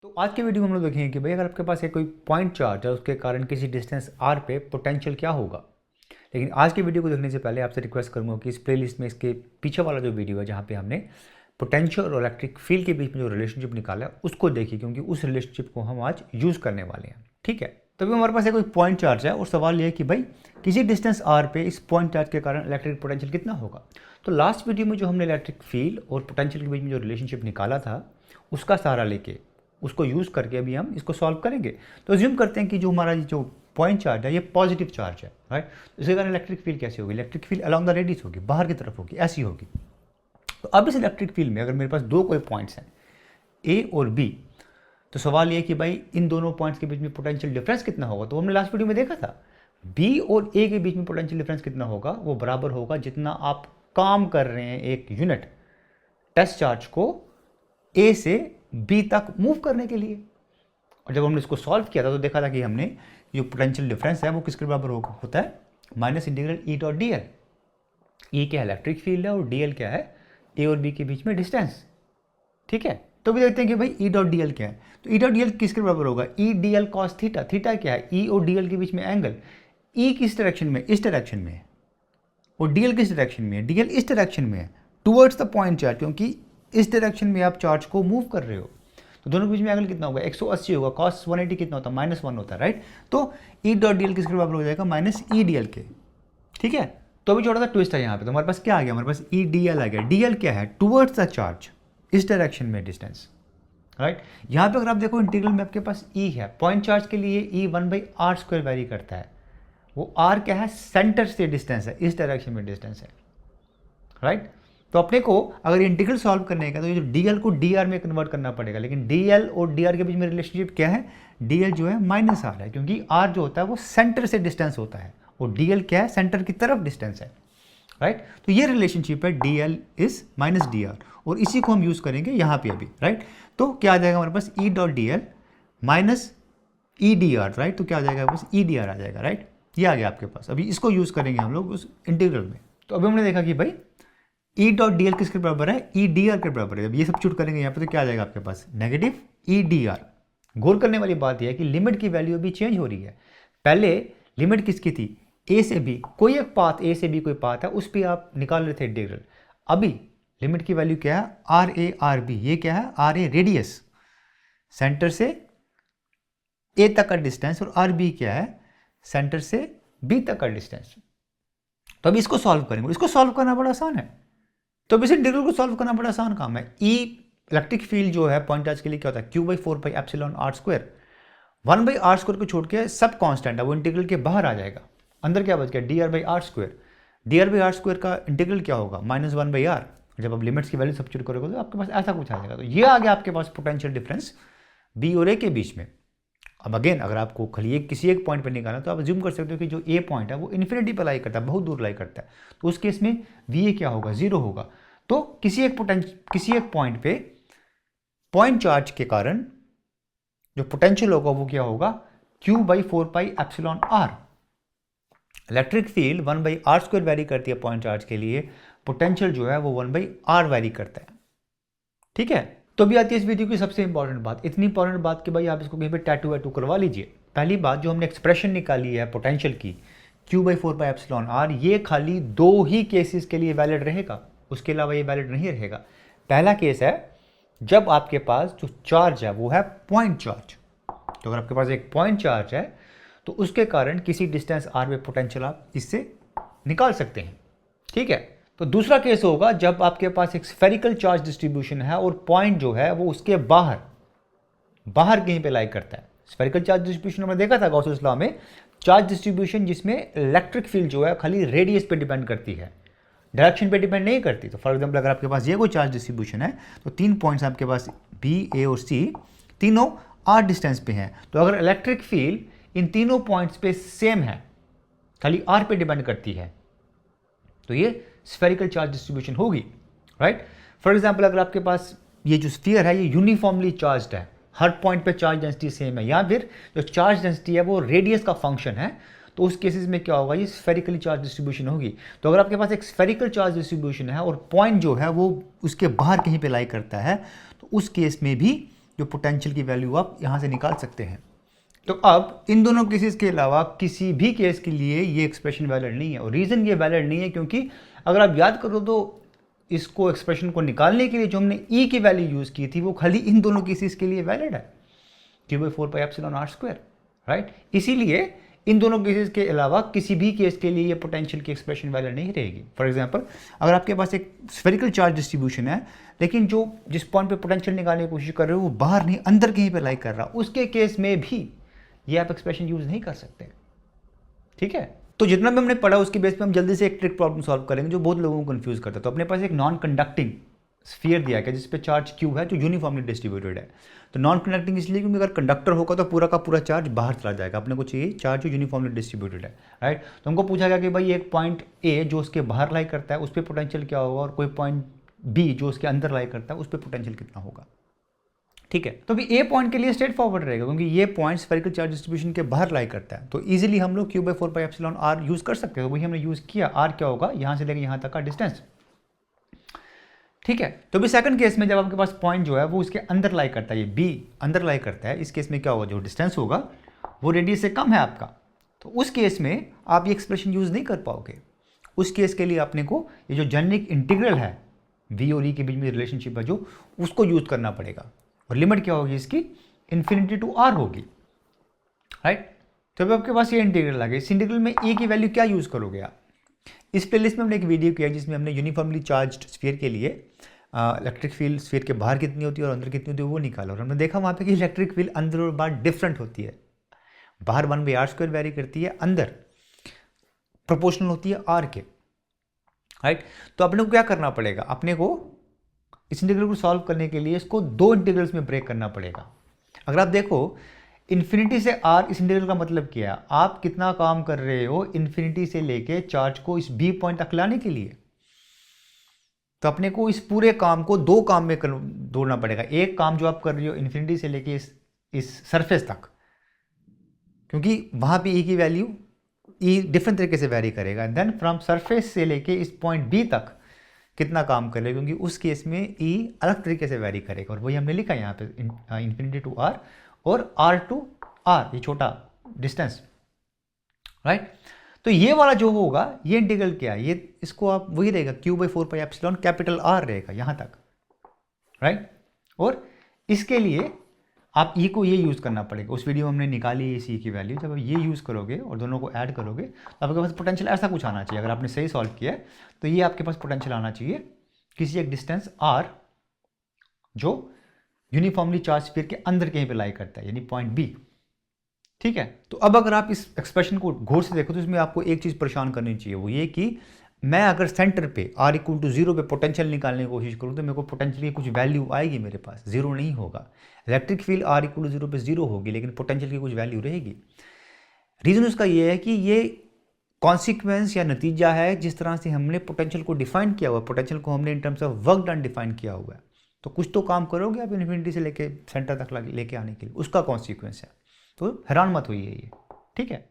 तो आज के वीडियो में हम लोग देखेंगे कि भाई अगर आपके पास एक कोई पॉइंट चार्ज है उसके कारण किसी डिस्टेंस r पे पोटेंशियल क्या होगा। लेकिन आज के वीडियो को देखने से पहले आपसे रिक्वेस्ट करूंगा कि इस प्लेलिस्ट में इसके पीछे वाला जो वीडियो है जहाँ पे हमने पोटेंशियल और इलेक्ट्रिक फील्ड के बीच में जो रिलेशनशिप निकाला है उसको देखिए, क्योंकि उस रिलेशनशिप को हम आज यूज़ करने वाले हैं। ठीक है, तभी हमारे पास एक कोई पॉइंट चार्ज है और सवाल ये है कि भाई किसी डिस्टेंस r पे इस पॉइंट चार्ज के कारण इलेक्ट्रिक पोटेंशियल कितना होगा। तो लास्ट वीडियो में जो हमने इलेक्ट्रिक फील्ड और पोटेंशियल के बीच में जो रिलेशनशिप निकाला था उसका सहारा लेके उसको यूज़ करके अभी हम इसको सॉल्व करेंगे। तो अज्यूम करते हैं कि जो हमारा जो पॉइंट चार्ज है ये पॉजिटिव चार्ज है, राइट। इसके कारण इलेक्ट्रिक फील्ड कैसी होगी? Electric field along the radius होगी, बाहर की तरफ होगी, ऐसी होगी। तो अब इस इलेक्ट्रिक फील्ड में अगर मेरे पास दो कोई पॉइंट्स हैं ए और बी, तो सवाल ये कि भाई इन दोनों पॉइंट्स के बीच में पोटेंशियल डिफरेंस कितना होगा। तो हमने लास्ट वीडियो में देखा था बी और ए के बीच में पोटेंशियल डिफरेंस कितना होगा, वो बराबर होगा जितना आप काम कर रहे हैं एक यूनिट टेस्ट चार्ज को ए से बी तक मूव करने के लिए। और जब हमने इसको सॉल्व किया था तो देखा था कि हमने जो पोटेंशियल डिफरेंस है वो किसके बराबर होता है, minus integral E dot D L. E क्या है? इलेक्ट्रिक फील्ड है, और डी एल क्या है? ए और बी के बीच में डिस्टेंस। ठीक है, तो भी देखते हैं कि भाई ई डॉट डी एल क्या है। तो ई डॉट डी एल किसके बराबर होगा? E D L cos theta. Theta क्या है? ई और डी एल के बीच में एंगल। ई किस डायरेक्शन में? इस डायरेक्शन में है। और डी एल किस डायरेक्शन में है? डी एल इस डायरेक्शन में है, टुवर्ड्स द पॉइंट चार्ज, क्योंकि इस डायरेक्शन में आप चार्ज को मूव कर रहे हो। तो दोनों के बीच में एंगल कितना होगा? 180 होगा। कॉस 180 कितना होता है? -1 होता है, राइट। तो ई डॉट डी एल किसके बराबर हो जाएगा? माइनस ई डी एल के। ठीक है, तो अभी छोटा सा ट्विस्ट है यहाँ पे। तो हमारे पास क्या आ गया? हमारे पास ई डी एल आ गया। डी एल क्या है? टुवर्ड्स द चार्ज, इस डायरेक्शन में डिस्टेंस, राइट। यहाँ पे अगर आप देखो इंटीग्रल में आपके पास ई है, पॉइंट चार्ज के लिए ई 1/r² वेरी करता है। वो r क्या है? सेंटर से डिस्टेंस है, इस डायरेक्शन में डिस्टेंस है, राइट। तो अपने को अगर इंटीग्रल सॉल्व करने का तो ये जो dl को dr में कन्वर्ट करना पड़ेगा। लेकिन dl और dr के बीच में रिलेशनशिप क्या है? dl जो है -r है, क्योंकि r जो होता है वो सेंटर से डिस्टेंस होता है, और dl क्या है? सेंटर की तरफ डिस्टेंस है, राइट। तो ये रिलेशनशिप है dl इज -dr, और इसी को हम यूज करेंगे यहाँ पे अभी, राइट। तो क्या आ जाएगा हमारे पास? E dot D L minus E D R, right. तो क्या आ जाएगा? बस ई डी आर आ जाएगा, राइट। ये आ गया आपके पास। अभी इसको यूज करेंगे हम लोग उस इंटीग्रल में। तो अभी हमने देखा कि भाई ई डॉट डी एल किसके बराबर है? ई डी आर के बराबर है। जब ये सब्स्टिट्यूट करेंगे यहाँ पे तो क्या आ जाएगा आपके पास? Negative E D R. गौर करने वाली बात यह है कि लिमिट की वैल्यू अभी चेंज हो रही है। पहले लिमिट किसकी थी? ए से बी, कोई एक पाथ ए से बी कोई पाथ है उस पर आप निकाल रहे थे इंटीग्रल। अभी लिमिट की वैल्यू क्या है? R A R B. ये क्या है? आर ए रेडियस, सेंटर से ए तक का डिस्टेंस, और आर बी क्या है? सेंटर से बी तक का डिस्टेंस। तो अभी इसको सॉल्व करेंगे। इसको सॉल्व करना बड़ा आसान है। तो इस इंटीग्रल को सॉल्व करना बड़ा आसान काम है। ई इलेक्ट्रिक फील्ड जो है पॉइंट चार्ज के लिए क्या होता है? q/4πε/r²। 1/r² को छोड़ के सब कांस्टेंट है वो इंटीग्रल के बाहर आ जाएगा। अंदर क्या बच गया? dr/r²। dr/r² का इंटीग्रल क्या होगा? -1/r। जब आप लिमिट्स की वैल्यू सब्स्टिट्यूट करोगे तो आपके पास ऐसा कुछ आ जाएगा। तो ये आ गया आपके पास पोटेंशियल डिफरेंस बी और ए के बीच में। अब अगेन अगर आपको खाली किसी एक पॉइंट पर निकालना तो आप अज्यूम कर सकते हो कि जो ए पॉइंट है वो इन्फिनिटी पर लाई करता है, बहुत दूर लाई करता है। तो उस केस में वी ए क्या होगा? 0 होगा। तो किसी एक पॉइंट पे पॉइंट चार्ज के कारण जो पोटेंशियल होगा वो क्या होगा? q/4πε/r। Electric field 1/r² very करती है पॉइंट चार्ज के लिए, पोटेंशियल जो है वो 1/r वेरी करता है। ठीक है, तो भी आती है इस वीडियो की सबसे इंपॉर्टेंट बात। इतनी इंपॉर्टेंट बात कि भाई आप इसको कहीं पे टैटू वैटू करवा लीजिए। पहली बात, जो हमने एक्सप्रेशन निकाली है पोटेंशियल की q/4πε/r, ये खाली दो ही केसेस के लिए वैलिड रहेगा, उसके अलावा ये वैलिड नहीं रहेगा। पहला केस है जब आपके पास जो चार्ज है वो है पॉइंट चार्ज। तो अगर आपके पास एक पॉइंट चार्ज है तो उसके कारण किसी डिस्टेंस r पे पोटेंशियल आप इससे निकाल सकते हैं। ठीक है, तो दूसरा केस होगा जब आपके पास एक स्फेरिकल चार्ज डिस्ट्रीब्यूशन है और पॉइंट जो है वो उसके बाहर कहीं पे लाई करता है। स्फेरिकल चार्ज डिस्ट्रीब्यूशन हमने देखा था गॉसेस लॉ में, चार्ज डिस्ट्रीब्यूशन जिसमें इलेक्ट्रिक फील्ड जो है खाली रेडियस पे डिपेंड करती है, डायरेक्शन पे डिपेंड नहीं करती। तो फॉर एग्जांपल अगर आपके पास ये कोई चार्ज डिस्ट्रीब्यूशन है तो 3 पॉइंट्स आपके पास बी, ए और सी, तीनों r डिस्टेंस पे हैं। तो अगर इलेक्ट्रिक फील्ड इन तीनों पॉइंट्स पे सेम है, खाली r पे डिपेंड करती है, तो ये स्फेरिकल चार्ज डिस्ट्रीब्यूशन होगी, राइट। फॉर एग्जांपल अगर आपके पास ये जो स्फीयर है ये यूनिफॉर्मली चार्ज्ड है, हर पॉइंट पे चार्ज डेंसिटी सेम है, या फिर जो चार्ज डेंसिटी है वो रेडियस का फंक्शन है, तो उस केसेस में क्या होगा? ये स्फेरिकली चार्ज डिस्ट्रीब्यूशन होगी। तो अगर आपके पास एक स्फेरिकल चार्ज डिस्ट्रीब्यूशन है और पॉइंट जो है वो उसके बाहर कहीं पे लाई करता है, तो उस केस में भी जो पोटेंशियल की वैल्यू आप यहाँ से निकाल सकते हैं। तो अब इन दोनों केसेस के अलावा किसी भी केस के लिए ये एक्सप्रेशन वैलिड नहीं है। और रीज़न ये वैलिड नहीं है क्योंकि अगर आप याद करो तो इसको एक्सप्रेशन को निकालने के लिए जो हमने ई की वैल्यू यूज़ की थी वो खाली इन दोनों केसेस के लिए वैलिड है, Q/4πε/r², राइट। इसीलिए इन दोनों केसेस के अलावा किसी भी केस के लिए ये पोटेंशियल की एक्सप्रेशन वैलिड नहीं रहेगी। फॉर एग्जांपल, अगर आपके पास एक स्फेरिकल चार्ज डिस्ट्रीब्यूशन है लेकिन जो जिस पॉइंट पे पोटेंशियल निकालने की कोशिश कर रहे हो वो बाहर नहीं अंदर कहीं पे लाई कर रहा, उसके केस में भी ये आप एक्सप्रेशन यूज नहीं कर सकते, ठीक है। तो जितना भी हमने पढ़ा उसके बेस पे हम जल्दी से एक ट्रिक प्रॉब्लम सॉल्व करेंगे जो बहुत लोगों को कंफ्यूज करता है। तो अपने पास एक नॉन कंडक्टिंग स्फीयर दिया गया जिस पे चार्ज Q है जो यूनिफॉर्मली डिस्ट्रीब्यूटेड है। तो नॉन कंडक्टिंग इसलिए क्योंकि अगर कंडक्टर होगा तो पूरा का पूरा चार्ज बाहर चला जाएगा। अपने को चाहिए चार्ज जो यूनिफॉर्मली डिस्ट्रीब्यूटेड है, राइट। तो हमको पूछा गया कि भाई एक पॉइंट A जो उसके बाहर लाई करता है उस पर पोटेंशियल क्या होगा और कोई पॉइंट B जो उसके अंदर लाई करता है उस पर पोटेंशियल कितना होगा, ठीक है। तो अभी ए पॉइंट के लिए स्ट्रेट फॉरवर्ड रहेगा क्योंकि ये पॉइंट स्फेरिकल चार्ज डिस्ट्रीब्यूशन के बाहर लाई करता है। तो इजीली हम लोग Q/4πε/r यूज कर सकते हैं। तो वही हमने यूज किया। r क्या होगा, यहां से लेकर यहां तक का डिस्टेंस, ठीक है। तो अभी सेकंड केस में जब आपके पास पॉइंट जो है वो उसके अंदर लाई करता है, ये B अंदर लाई करता है, इस केस में क्या होगा, जो डिस्टेंस होगा वो रेडियस से कम है आपका। तो उस केस में आप ये एक्सप्रेशन यूज नहीं कर पाओगे। उस केस के लिए अपने को ये जो जेनेरिक इंटीग्रल है V और E के बीच में रिलेशनशिप है जो उसको यूज करना पड़ेगा। और लिमिट क्या होगी इसकी, इन्फिनिटी टू r होगी, राइट। तो अभी आपके पास ये इंटीग्रल आ गया। इस इंटीग्रल में ए की वैल्यू क्या यूज करोगे आप। इस प्लेलिस्ट में हमने एक वीडियो किया जिसमें हमने यूनिफॉर्मली चार्ज्ड स्फीयर के लिए इलेक्ट्रिक फील्ड स्फीयर के बाहर कितनी होती है और अंदर कितनी होती है वो निकाला। और हमने देखा वहाँ पे कि इलेक्ट्रिक फील्ड अंदर और बाहर डिफरेंट होती है। बाहर 1/r² वेरी करती है, अंदर प्रोपोर्शनल होती है r के, राइट। तो अपने को क्या करना पड़ेगा, अपने को इस इंटीग्रल को सॉल्व करने के लिए इसको दो इंटीग्रल्स में ब्रेक करना पड़ेगा। अगर आप देखो इन्फिनिटी से r, इस इंटीग्रल का मतलब क्या है, आप कितना काम कर रहे हो इन्फिनिटी से लेके चार्ज को इस B पॉइंट तक लाने के लिए। तो अपने को इस पूरे काम को दो काम में जोड़ना पड़ेगा। एक काम जो आप कर रहे हो इन्फिनिटी से लेके इस सरफेस तक, क्योंकि वहां पे E की वैल्यू डिफरेंट तरीके से वेरी करेगा। देन फ्रॉम सरफेस से लेके इस पॉइंट B तक कितना काम कर लेगा, क्योंकि उस केस में E अलग तरीके से वेरी करेगा। और वही हमने लिखा यहाँ पे इन्फिनिटी टू r और r टू r, ये छोटा डिस्टेंस, राइट। तो ये वाला जो होगा ये इंटीग्रल क्या है, ये इसको आप वही रहेगा Q/4πε कैपिटल R रहेगा यहाँ तक, राइट। और इसके लिए आप E को ये यूज़ करना पड़ेगा। उस वीडियो में हमने निकाली है इस E की वैल्यू। जब आप ये यूज़ करोगे और दोनों को ऐड करोगे तो आपके पास पोटेंशियल ऐसा कुछ आना चाहिए। अगर आपने सही सॉल्व किया है तो ये आपके पास पोटेंशियल आना चाहिए किसी एक डिस्टेंस R जो यूनिफॉर्मली चार्ज स्फीयर के अंदर कहीं पे लाई करता है, यानी पॉइंट B, ठीक है। तो अब अगर आप इस एक्सप्रेशन को गौर से देखो तो इसमें आपको एक चीज़ परेशान करनी चाहिए, वो ये कि मैं अगर सेंटर पे r=0 पे पोटेंशियल निकालने की कोशिश करूँ तो मेरे को पोटेंशियल की कुछ वैल्यू आएगी, मेरे पास जीरो नहीं होगा। इलेक्ट्रिक फील्ड r=0 पे जीरो होगी लेकिन पोटेंशियल की कुछ वैल्यू रहेगी। रीज़न उसका ये है कि ये कॉन्सिक्वेंस या नतीजा है जिस तरह से हमने पोटेंशियल को डिफाइन किया हुआ है। पोटेंशियल को हमने in terms of work done define किया हुआ है। तो कुछ तो काम करोगे आप इन्फिनिटी से लेके सेंटर तक लेके आने के लिए, उसका कॉन्सिक्वेंस है। तो हैरान मत होइए ये, ठीक है।